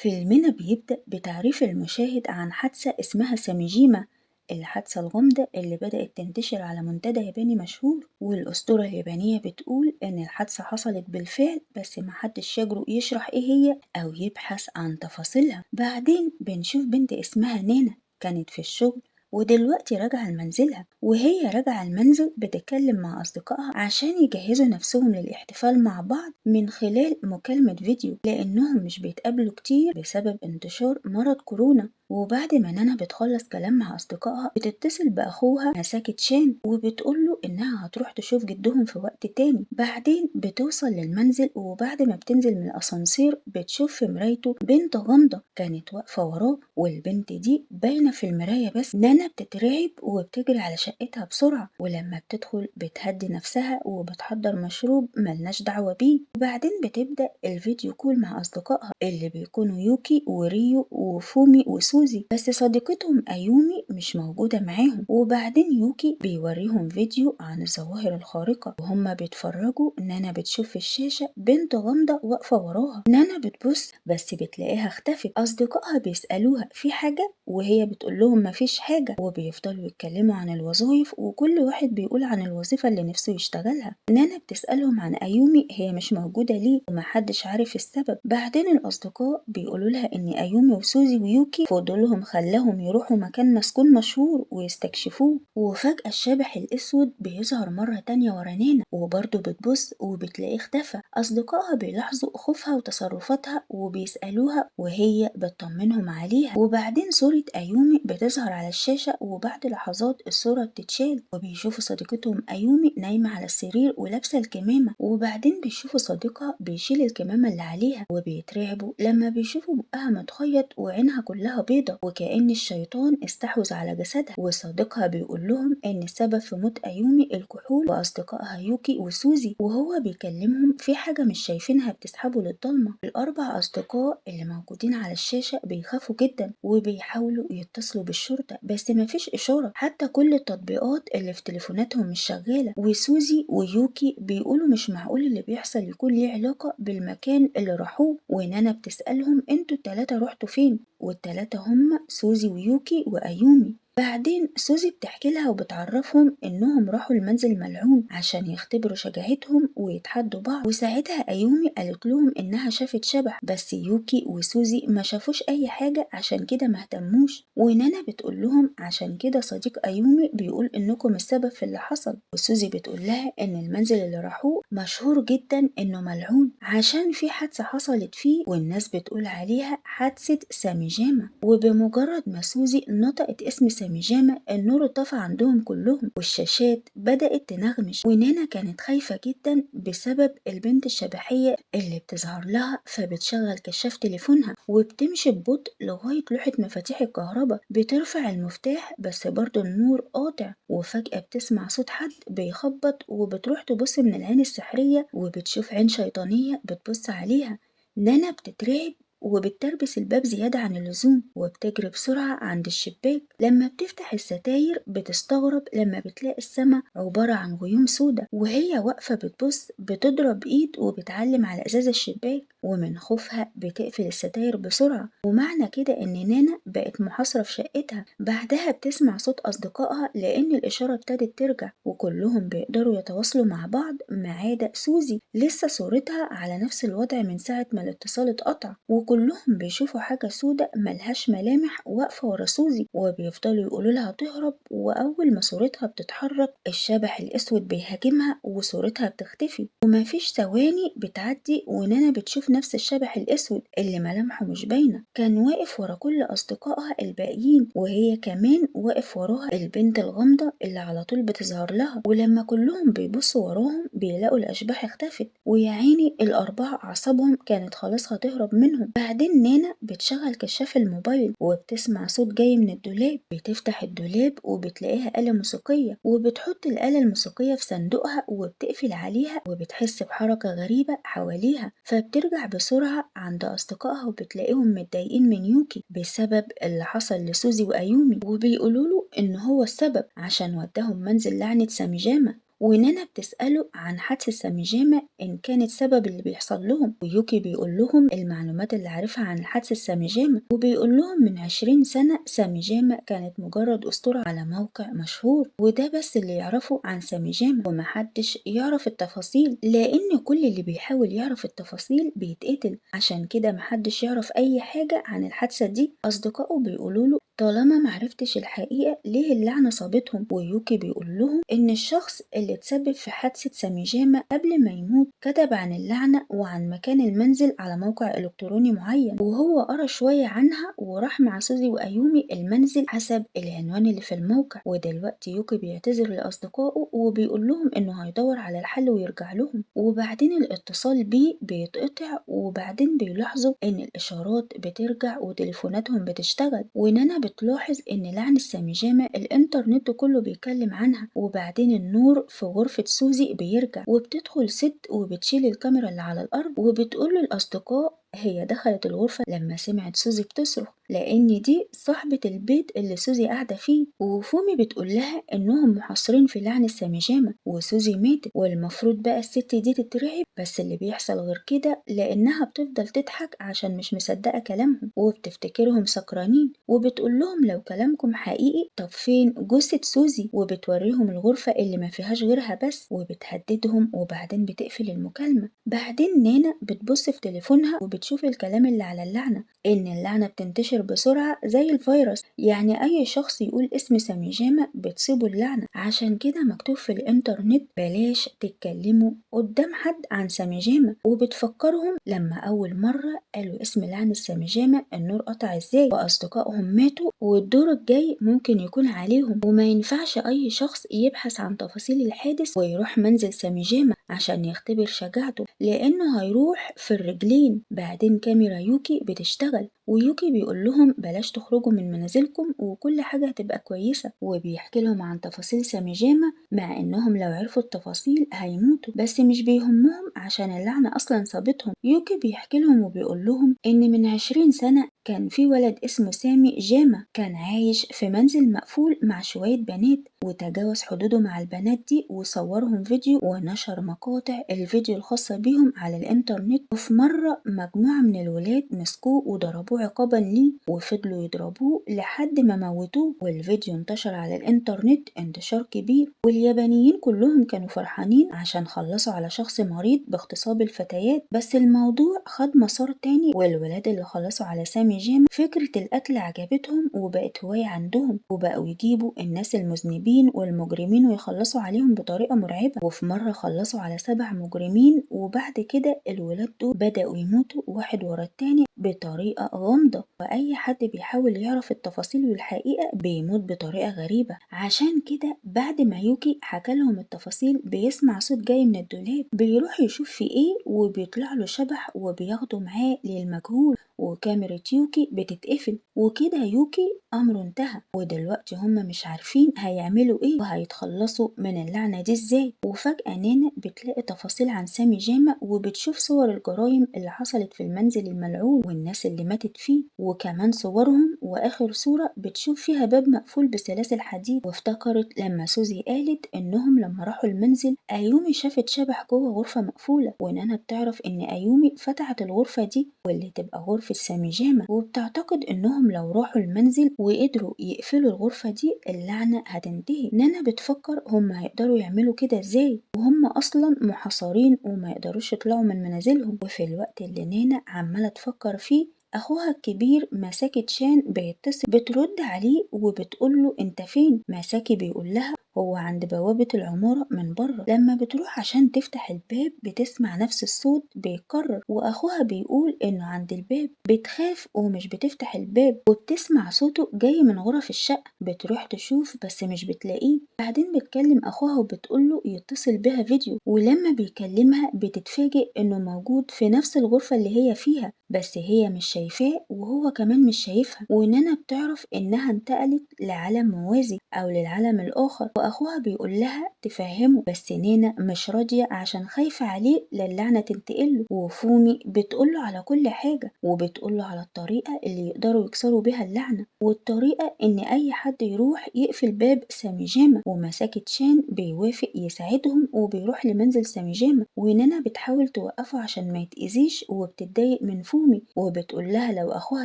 فيلمنا بيبدأ بتعريف المشاهد عن حادثة اسمها ساميجيما، الحادثة الغامضة اللي بدأت تنتشر على منتدى ياباني مشهور. والأسطورة اليابانية بتقول إن الحادثة حصلت بالفعل، بس محدش يجرؤ يشرح إيه هي أو يبحث عن تفاصيلها. بعدين بنشوف بنت اسمها نانا كانت في الشغل ودلوقتي راجعة لمنزلها، وهي راجعة المنزل بتتكلم مع أصدقائها عشان يجهزوا نفسهم للاحتفال مع بعض من خلال مكالمة فيديو، لأنهم مش بيتقابلوا كتير بسبب انتشار مرض كورونا. وبعد ما نانا بتخلص كلام مع أصدقائها بتتصل بأخوها مساكي تشان وبتقوله إنها هتروح تشوف جدهم في وقت تاني. بعدين بتوصل للمنزل، وبعد ما بتنزل من الأسانسير بتشوف في مرايته بنت غامضة كانت واقفة وراه، والبنت دي باينة في المراية. بس نانا بتترعب وبتجري على شقتها بسرعة، ولما بتدخل بتهدي نفسها وبتحضر مشروب ملناش دعوة بيه. وبعدين بتبدأ الفيديو كول مع أصدقائها اللي بيكونوا يوكي وريو وفومي وسوزي، بس صديقتهم أيومي مش موجودة معاهم. وبعدين يوكي بيوريهم فيديو عن الظواهر الخارقة وهما بيتفرجوا. نانا بتشوف في الشاشة بنت غامضة واقفة وراها. نانا بتبص بس بتلاقيها اختفت. أصدقائها بيسألوها في حاجة وهي بتقول لهم مفيش حاجة، وبيفضلوا يتكلموا عن الوظائف وكل واحد بيقول عن الوظيفة اللي نفسه يشتغلها. نانا بتسألهم عن أيومي هي مش موجودة ليه ومحدش عارف السبب. بعدين الأصدقاء بيقولوا لها إن أيومي وسوزي ويوكي فضولهم خلاهم يروحوا مكان مسكون مشهور ويستكشفوه. وفجأة الشبح الأسود بيظهر مرة تانية ورا نانا وبرضه بتبص وبتلاقيه اختفى. أصدقائها بيلاحظوا خوفها وتصرفاتها وبيسألوها وهي بتطمنهم عليها. وبعدين صورة أيومي بتظهر على الشاشة، وبعد لحظات الصورة بتتشال وبيشوفوا صديقتهم أيومي نايمة على السرير ولابسة الكمامة. وبعدين بيشوفوا صديقها بيشيل الكمامة اللي عليها وبيترعبوا لما بيشوفوا بقها متخيط وعينها كلها بيضة وكأن الشيطان استحوذ على جسدها. وصديقها بيقول لهم إن السبب في موت أيومي الكحول، وأصدقائها يوكي وسوزي وهو بيكلمهم في حاجة مش شايفينها بتسحبه للضلمة. الأربع أصدقاء اللي موجودين على الشاشة بيخافوا جدا وبيحاولوا يتصلوا بالشرطة، بس مفيش إشارة، حتى كل التطبيقات اللي في تليفوناتهم مش شغالة. وسوزي ويوكي بيقولوا مش معقول اللي بيحصل يكون ليه علاقة بالمكان اللي راحوه. ونانا بتسألهم انتوا التلاتة رحتوا فين، والتلاتة هم سوزي ويوكي وأيومي. بعدين سوزي بتحكي لها وبتعرفهم انهم راحوا المنزل ملعون عشان يختبروا شجاعتهم ويتحدوا بعض. وساعتها ايومي قالت لهم انها شافت شبح، بس يوكي وسوزي ما شافوش اي حاجة عشان كده ما اهتموش. ونانا بتقول لهم عشان كده صديق ايومي بيقول انكم السبب في اللي حصل. وسوزي بتقول لها ان المنزل اللي راحوه مشهور جدا انه ملعون عشان في حادثة حصلت فيه والناس بتقول عليها حادثة ساميجاما. وبمجرد ما سوزي نطقت اسم ساميجاما النور اتطفى عندهم كلهم والشاشات بدأت تنغمش. ونانا كانت خايفة جدا بسبب البنت الشبحية اللي بتظهر لها، فبتشغل كشاف تليفونها وبتمشي ببطء لغاية لوحة مفاتيح الكهرباء. بترفع المفتاح بس برضه النور قاطع، وفجأة بتسمع صوت حد بيخبط وبتروح تبص من العين السحرية وبتشوف عين شيطانية بتبص عليها. نانا بتترعب وبتربس الباب زيادة عن اللزوم وبتجري بسرعة عند الشباك. لما بتفتح الستاير بتستغرب لما بتلاقي السما عبارة عن غيوم سودا، وهي واقفة بتبص بتضرب ايد وبتعلم على ازاز الشباك، ومن خوفها بتقفل الستاير بسرعة. ومعنى كده ان نانا بقت محاصرة في شقتها. بعدها بتسمع صوت اصدقائها لان الاشارة ابتدت ترجع وكلهم بيقدروا يتواصلوا مع بعض ما عدا سوزي، لسه صورتها على نفس الوضع من ساعة ما الاتصال اتقطع. وكلهم بيشوفوا حاجة سودة ملهاش ملامح واقفة ورا سوزي وبيفضلوا يقولوا لها تهرب. وأول ما صورتها بتتحرك الشبح الأسود بيهاجمها وصورتها بتختفي. ومفيش ثواني بتعدي ونانا بتشوف نفس الشبح الأسود اللي ملامحه مش باينة كان واقف ورا كل أصدقائها الباقيين، وهي كمان واقف وراها البنت الغامضة اللي على طول بتظهر لها. ولما كلهم بيبصوا وراهم بيلاقوا الأشباح اختفت، ويا عيني الأربعة أعصابهم كانت خلاص هتهرب منهم. بعدين نانا بتشغل كشاف الموبايل وبتسمع صوت جاي من الدولاب. بتفتح الدولاب وبتلاقيها آلة موسيقية وبتحط الآلة الموسيقية في صندوقها وبتقفل عليها، وبتحس بحركة غريبة حواليها. فبترجع بسرعة عند أصدقائها وبتلاقيهم متضايقين من يوكي بسبب اللي حصل لسوزي وأيومي، وبيقولوا له إن هو السبب عشان وداهم منزل لعنة ساميجاما. ونانا بتسأله عن حادثة ساميجاما إن كانت سبب اللي بيحصل لهم، ويوكي بيقول لهم المعلومات اللي عارفها عن الحادثة ساميجاما، وبيقول لهم من 20 سنة ساميجاما كانت مجرد أسطورة على موقع مشهور، وده بس اللي يعرفه عن ساميجاما ومحدش يعرف التفاصيل، لأن كل اللي بيحاول يعرف التفاصيل بيتقتل، عشان كده محدش يعرف أي حاجة عن الحادثة دي. أصدقائه بيقولوله طالما معرفتش الحقيقة ليه اللعنة صابتهم، ويوكي بيقول لهم إن الشخص اللي تسبب في حادثة ساميجاما قبل ما يموت كتب عن اللعنة وعن مكان المنزل على موقع إلكتروني معين، وهو قرا شوية عنها وراح مع سوزي وأيومي المنزل حسب العنوان اللي في الموقع. ودلوقتي يوكي بيعتذر لأصدقائه وبيقول لهم إنه هيدور على الحل ويرجع لهم، وبعدين الاتصال بيه بيتقطع، وبعدين بيلاحظوا إن الإشارات بترجع وتليفوناتهم بتشتغل، ونانا بتلاحظ إن لعنة ساميجاما الإنترنت كله بيتكلم عنها. وبعدين النور في غرفة سوزي بيرجع، وبتدخل ست وبتشيل الكاميرا اللي على الأرض، وبتقول للأصدقاء هي دخلت الغرفة لما سمعت سوزي بتصرخ، لأن دي صاحبة البيت اللي سوزي قاعدة فيه. وفومي بتقول لها إنهم محاصرين في لعنة ساميجاما وسوزي ماتت، والمفروض بقى الست دي تترعب، بس اللي بيحصل غير كده لأنها بتفضل تضحك عشان مش مصدقة كلامهم وبتفتكرهم سكرانين، وبتقول لهم لو كلامكم حقيقي طب فين جثة سوزي، وبتوريهم الغرفة اللي ما فيهاش غيرها بس، وبتهددهم وبعدين بتقفل المكالمة. بعدين نانا بتبص في تليفونها وبتشوف الكلام اللي على اللعنة، إن اللعنة بتنتشر بسرعة زي الفيروس، يعني أي شخص يقول اسم ساميجاما بتصيبه اللعنة، عشان كده مكتوب في الإنترنت بلاش تتكلموا قدام حد عن ساميجاما، وبتفكرهم لما أول مرة قالوا اسم لعنة ساميجاما النور قطع ازاي وأصدقائهم ماتوا والدور الجاي ممكن يكون عليهم، وما ينفعش أي شخص يبحث عن تفاصيل الحادث ويروح منزل ساميجاما عشان يختبر شجاعته لأنه هيروح في الرجلين. بعدين كاميرا يوكي بتشتغل ويوكي بيقول لهم بلاش تخرجوا من منازلكم وكل حاجة هتبقى كويسة، وبيحكي لهم عن تفاصيل ساميجاما مع انهم لو عرفوا التفاصيل هيموتوا، بس مش بيهمهم عشان اللعنة اصلا صابتهم. يوكي بيحكي لهم وبيقول لهم ان من 20 سنة كان في ولد اسمه سامي جاما كان عايش في منزل مقفول مع شوية بنات، وتجاوز حدوده مع البنات دي وصورهم فيديو ونشر مقاطع الفيديو الخاصة بيهم على الانترنت. وفي مرة مجموعة من الولاد مسكوه وضربوه عقابا ليه وفضلوا يضربوه لحد ما موتوه، والفيديو انتشر على الانترنت انتشار كبير، واليابانيين كلهم كانوا فرحانين عشان خلصوا على شخص مريض باغتصاب الفتيات. بس الموضوع خد مسار تاني، والولاد اللي خلصوا على سامي جيم فكرة القتل عجبتهم وبقت هواية عندهم، وبقوا يجيبوا الناس المذنبين والمجرمين ويخلصوا عليهم بطريقة مرعبة. وفي مرة خلصوا على 7 مجرمين، وبعد كده الولاد دول بدأوا يموتوا واحد ورا التاني بطريقة غامضة، وأي حد بيحاول يعرف التفاصيل والحقيقة بيموت بطريقة غريبة. عشان كده بعد ما يوكي حكى لهم التفاصيل بيسمع صوت جاي من الدولاب، بيروح يشوف في ايه وبيطلع له شبح وبياخده معاه للمجهول، وكاميرا يوكي بتتقفل، وكده يوكي أمره انتهى، ودلوقتي هما مش عارفين هيعملوا ايه وهيتخلصوا من اللعنة دي ازاي. وفجأة نانا بتلاقي تفاصيل عن سامي جاما وبتشوف صور الجرائم اللي حصلت في المنزل الملعون والناس اللي ماتت فيه، وكمان صورهم، واخر صورة بتشوف فيها باب مقفول بسلاسل حديد، وافتكرت لما سوزي قالت انهم لما راحوا المنزل ايومي شافت شبح جوه غرفة مقفولة، ونانا بتعرف ان ايومي فتحت الغرفة دي واللي تبقى غرفة ساميجاما، وبتعتقد انهم لو راحوا المنزل وقدروا يقفلوا الغرفة دي اللعنة هتنتهي. نانا بتفكر هم هيقدروا يعملوا كده ازاي وهم اصلا محاصرين وما يقدروش يطلعوا من منازلهم. وفي الوقت اللي نانا عمالة تفكر فيه اخوها الكبير ماساكي تشان بيتصل، بترد عليه وبتقوله انت فين؟ ماساكي بيقول لها هو عند بوابة العمارة من بره. لما بتروح عشان تفتح الباب بتسمع نفس الصوت بيتكرر، واخوها بيقول انه عند الباب، بتخاف ومش بتفتح الباب وبتسمع صوته جاي من غرف الشقة، بتروح تشوف بس مش بتلاقيه. بعدين بتكلم اخوها وبتقوله يتصل بها فيديو، ولما بيكلمها بتتفاجئ انه موجود في نفس الغرفة اللي هي فيها، بس هي مش شايفاه وهو كمان مش شايفها. ونانا بتعرف انها انتقلت لعالم موازي او للعالم الاخر، واخوها بيقول لها تفهمه، بس نانا مش راضية عشان خايفة عليه للعنة تنتقله. وفومي بتقوله على كل حاجة وبتقوله على الطريقة اللي يقدروا يكسروا بيها اللعنة، والطريقة ان اي حد يروح يقفل باب ساميجاما ومساكي تشان بيوافق يساعدهم وبيروح لمنزل ساميجاما، ونانا بتحاول توقفه عشان ما يتأذيش وبتتضايق من فومي وبتقول لها لو أخوها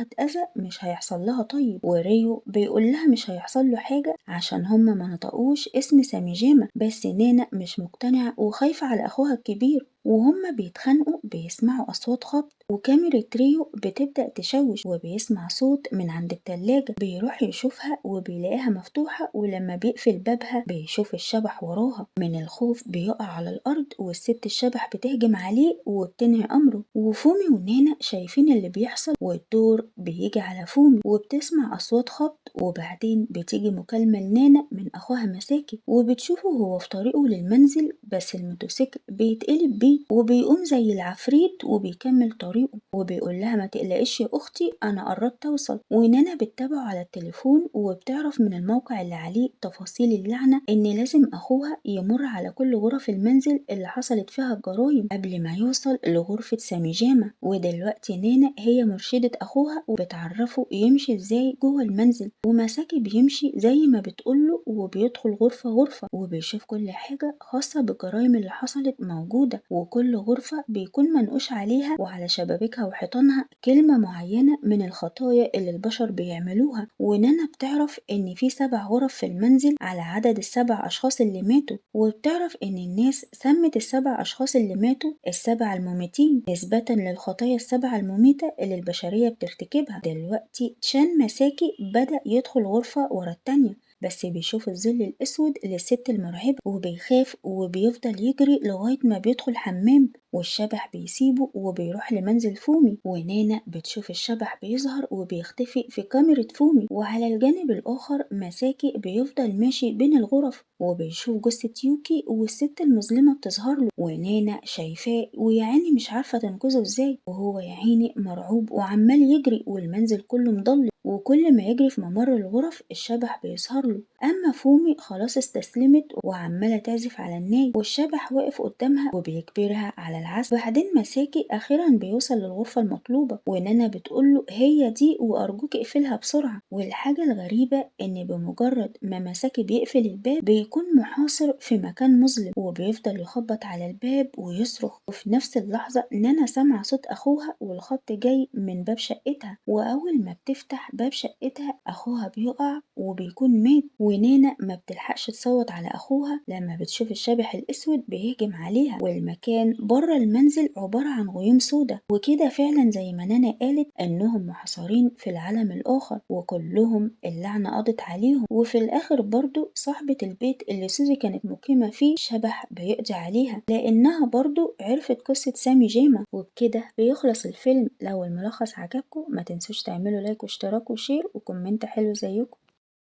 اتأذى مش هيحصل لها طيب، وريو بيقول لها مش هيحصل له حاجة عشان هما ما نطقوش اسم ساميجاما، بس نانا مش مقتنعة وخايفة على أخوها الكبير. وهما بيتخانقوا بيسمعوا أصوات خبط وكاميرا ريو بتبدأ تشوش وبيسمع صوت من عند التلاجة، بيروح يشوفها وبيلاقيها مفتوحة، ولما بيقفل بابها بيشوف الشبح وراها. من الخوف بيقع على الأرض والست الشبح بتهجم عليه وبتنهي أمره، وفومي ونانا شايفين اللي بيحصل والدور بيجي على فومي وبتسمع أصوات خبط، وبعدين بتيجي مكالمة لنانا من أخوها مساكي وبتشوفه هو في طريقه للمنزل، بس الموتوسيكل بيتقلب بيه وبيقوم زي العفريت وبيكمل طريقه وبيقول لها ما تقلقيش يا أختي أنا قربت أوصل. ونانا بتتابعه على التليفون وبتعرف من الموقع اللي عليه تفاصيل اللعنة إن لازم أخوها يمر على كل غرف المنزل اللي حصلت فيها الجرايم قبل ما يوصل لغرفة ساميجاما. ودلوقتي نانا هي مرشدة أخوها وبتعرفه يمشي إزاي جوه المنزل، ومساكي بيمشي زي ما بتقوله وبيدخل غرفة غرفة وبيشوف كل حاجة خاصة بالجرايم اللي حصلت موجودة، وكل غرفة بيكون منقوش عليها وعلى شبابيكها وحيطانها كلمة معينة من الخطايا اللي البشر بيعملوها. ونانا بتعرف إن في 7 غرف في المنزل على عدد ال7 أشخاص اللي ماتوا، وبتعرف إن الناس سمت ال7 أشخاص اللي ماتوا ال7 المميتين نسبة للخطايا ال7 المميتة اللي البشرية بترتكبها. دلوقتي تشان مساكي بدأ يدخل غرفة ورا التانية، بس بيشوف الظل الأسود للست المرعبة وبيخاف وبيفضل يجري لغاية ما بيدخل حمام، والشبح بيسيبه وبيروح لمنزل فومي. ونانا بتشوف الشبح بيظهر وبيختفي في كاميرا فومي، وعلى الجانب الآخر مساكي بيفضل ماشي بين الغرف وبيشوف جثة يوكي والست المظلمة بتظهر له، ونانا شايفاه ويعني مش عارفة تنقذه ازاي، وهو يعيني مرعوب وعمال يجري والمنزل كله مضلم، وكل ما يجري في ممر الغرف الشبح بيظهر له. أما فومي خلاص استسلمت وعمالة تعزف على الناي والشبح واقف قدامها وبيجبرها على العزف. بعدين مساكي أخيرا بيوصل للغرفة المطلوبة ونانا بتقوله هي دي وأرجوك اقفلها بسرعة. والحاجة الغريبة إن بمجرد ما مساكي بيقفل الباب بيكون محاصر في مكان مظلم وبيفضل يخبط على الباب ويصرخ، وفي نفس اللحظة نانا سمع صوت أخوها والخط جاي من باب شقتها، وأول ما بتفتح باب شقتها أخوها بيقع وبيكون مات، ونانا ما بتلحقش تصوت على أخوها لما بتشوف الشبح الأسود بيهجم عليها، والمكان بره المنزل عبارة عن غيوم سودا، وكده فعلا زي ما نانا قالت إنهم محاصرين في العالم الآخر وكلهم اللعنة قضت عليهم. وفي الآخر برضو صاحبة البيت اللي سوزي كانت مقيمة فيه شبح بيقضي عليها لأنها برضو عرفت قصة سامي جيما. وبكده بيخلص الفيلم. لو الملخص عجبكم ما تنسوش تعملوا لايك واشتراك وشير وكومنت حلو زيكم.